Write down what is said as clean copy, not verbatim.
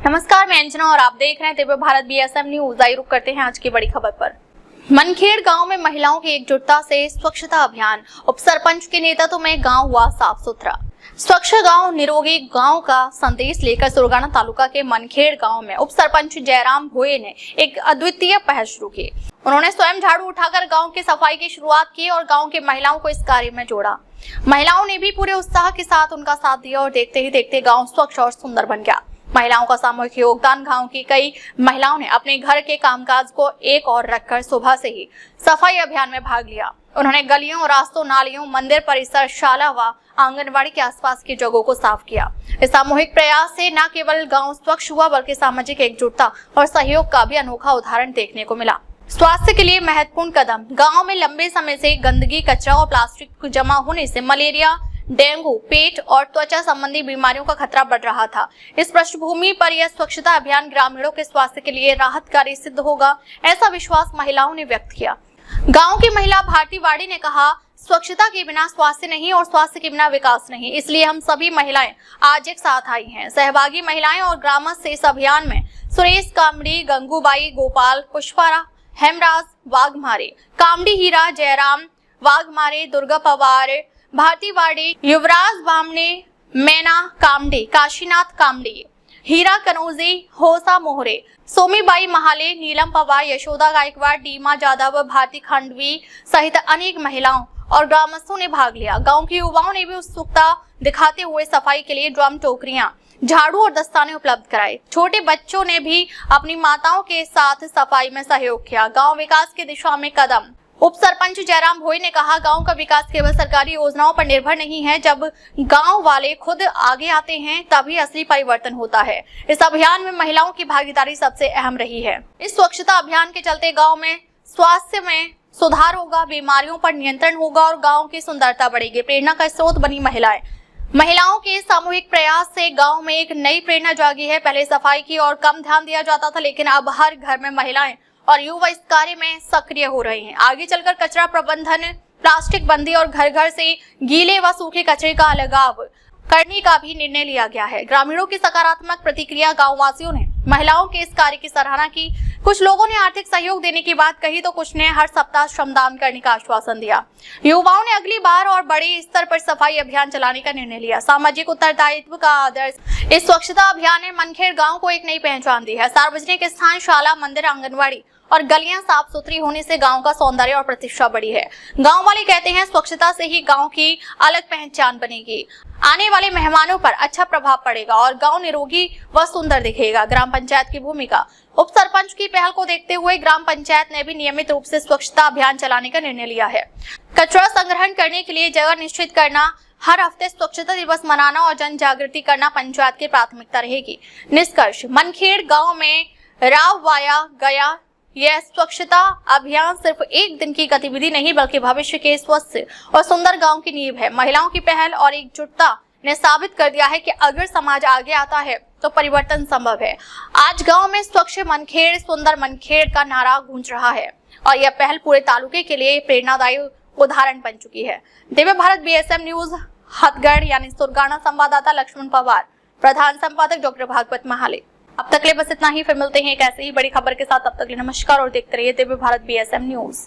नमस्कार, मैं अंजना और आप देख रहे हैं दिव्य भारत बीएसएम न्यूज। आइए रुक करते हैं आज की बड़ी खबर पर। मनखेड़ गांव में महिलाओं की एकजुटता से स्वच्छता अभियान। उप सरपंच के नेतृत्व में गांव हुआ साफ सुथरा। स्वच्छ गांव निरोगी गांव का संदेश लेकर सुरगाणा तालुका के मनखेड़ गांव में उप सरपंच जयराम भोये ने एक अद्वितीय पहल शुरू की। उन्होंने स्वयं झाड़ू उठाकर गांव की सफाई की शुरुआत की और गांव की महिलाओं को इस कार्य में जोड़ा। महिलाओं ने भी पूरे उत्साह के साथ उनका साथ दिया और देखते ही देखते गांव स्वच्छ और सुंदर बन गया। महिलाओं का सामूहिक योगदान गांव की कई महिलाओं ने अपने घर के कामकाज को एक और रखकर सुबह से ही सफाई अभियान में भाग लिया। उन्होंने गलियों, रास्तों, नालियों, मंदिर परिसर, शाला व आंगनबाड़ी के आसपास की जगहों को साफ किया। इस सामूहिक प्रयास से न केवल गांव स्वच्छ हुआ बल्कि सामाजिक एकजुटता और सहयोग का भी अनोखा उदाहरण देखने को मिला। स्वास्थ्य के लिए महत्वपूर्ण कदम। गांव में लंबे समय से गंदगी, कचरा और प्लास्टिक जमा होने से मलेरिया, डेंगू, पेट और त्वचा संबंधी बीमारियों का खतरा बढ़ रहा था। इस पृष्ठभूमि पर यह स्वच्छता अभियान ग्रामीणों के स्वास्थ्य के लिए राहतकारी सिद्ध होगा, ऐसा विश्वास महिलाओं ने व्यक्त किया। गांव की महिला भारती वाड़ी ने कहा, स्वच्छता के बिना स्वास्थ्य नहीं और स्वास्थ्य के बिना विकास नहीं, इसलिए हम सभी महिलाएं आज एक साथ आई हैं। सहभागी महिलाएं और ग्रामस्थ इस अभियान में सुरेश कामड़ी, गंगूबाई, गोपाल, पुष्पारा, हेमराज वाघमारे, कामड़ी हीरा, जयराम वाघमारे, दुर्गा पवार, भारती वाड़ी, युवराज बामने, मैना कामड़ी, काशीनाथ कामड़ी, हीरा कनौजी, होसा मोहरे, सोमीबाई महाले, नीलम पवार, यशोदा गायकवाड़, डीमा जादव, भारती खंडवी सहित अनेक महिलाओं और ग्रामस्थों ने भाग लिया। गांव के युवाओं ने भी उत्सुकता दिखाते हुए सफाई के लिए ड्रम, टोकरियां, झाड़ू और दस्ताने उपलब्ध कराए। छोटे बच्चों ने भी अपनी माताओं के साथ सफाई में सहयोग किया। गांव विकास की दिशा में कदम। उप सरपंच जयराम भोये ने कहा, गांव का विकास केवल सरकारी योजनाओं पर निर्भर नहीं है। जब गांव वाले खुद आगे आते हैं तभी असली परिवर्तन होता है। इस अभियान में महिलाओं की भागीदारी सबसे अहम रही है। इस स्वच्छता अभियान के चलते गांव में स्वास्थ्य में सुधार होगा, बीमारियों पर नियंत्रण होगा और गांव की सुंदरता बढ़ेगी। प्रेरणा का स्रोत बनी महिलाओं के सामूहिक प्रयास से गांव में एक नई प्रेरणा जागी है। पहले सफाई की और कम ध्यान दिया जाता था, लेकिन अब हर घर में महिलाएं और युवा इस कार्य में सक्रिय हो रहे हैं। आगे चलकर कचरा प्रबंधन, प्लास्टिक बंदी और घर घर से गीले व सूखे कचरे का अलगाव करने का भी निर्णय लिया गया है। ग्रामीणों की सकारात्मक प्रतिक्रिया। गाँव वासियों ने महिलाओं के इस कार्य की सराहना की। कुछ लोगों ने आर्थिक सहयोग देने की बात कही तो कुछ ने हर सप्ताह श्रमदान करने का आश्वासन दिया। युवाओं ने अगली बार और बड़े स्तर पर सफाई अभियान चलाने का निर्णय लिया। सामाजिक उत्तरदायित्व का आदर्श। इस स्वच्छता अभियान ने मनखेड़ गांव को एक नई पहचान दी है। सार्वजनिक स्थान, शाला, मंदिर, आंगनबाड़ी और गलियां साफ सुथरी होने से गांव का सौंदर्य और प्रतिष्ठा बढ़ी है। गांव वाले कहते हैं, स्वच्छता से ही गांव की अलग पहचान बनेगी, आने वाले मेहमानों पर अच्छा प्रभाव पड़ेगा और गांव निरोगी व सुंदर दिखेगा। ग्राम पंचायत की भूमिका। उप सरपंच की पहल को देखते हुए ग्राम पंचायत ने भी नियमित रूप से स्वच्छता अभियान चलाने का निर्णय लिया है। कचरा संग्रहण करने के लिए जगह निश्चित करना, हर हफ्ते स्वच्छता दिवस मनाना और जन जागृति करना पंचायत की प्राथमिकता रहेगी। निष्कर्ष, मनखेड़ गाँव में राववाया गया यह स्वच्छता अभियान सिर्फ एक दिन की गतिविधि नहीं बल्कि भविष्य के स्वस्थ और सुंदर गांव की नींव है। महिलाओं की पहल और एकजुटता ने साबित कर दिया है कि अगर समाज आगे आता है तो परिवर्तन संभव है। आज गांव में स्वच्छ मनखेड़, सुंदर मनखेड़ का नारा गूंज रहा है और यह पहल पूरे तालुके के लिए प्रेरणादायी उदाहरण बन चुकी है। दिव्य भारत बीएसएम न्यूज हथगढ़ यानी सुरगाणा संवाददाता लक्ष्मण पवार, प्रधान संपादक डॉक्टर भागवत महाले। अब तक ले बस इतना ही। फिर मिलते हैं एक ऐसे ही बड़ी खबर के साथ। तब तक ले नमस्कार और देखते रहिए दिव्य भारत बीएसएम न्यूज।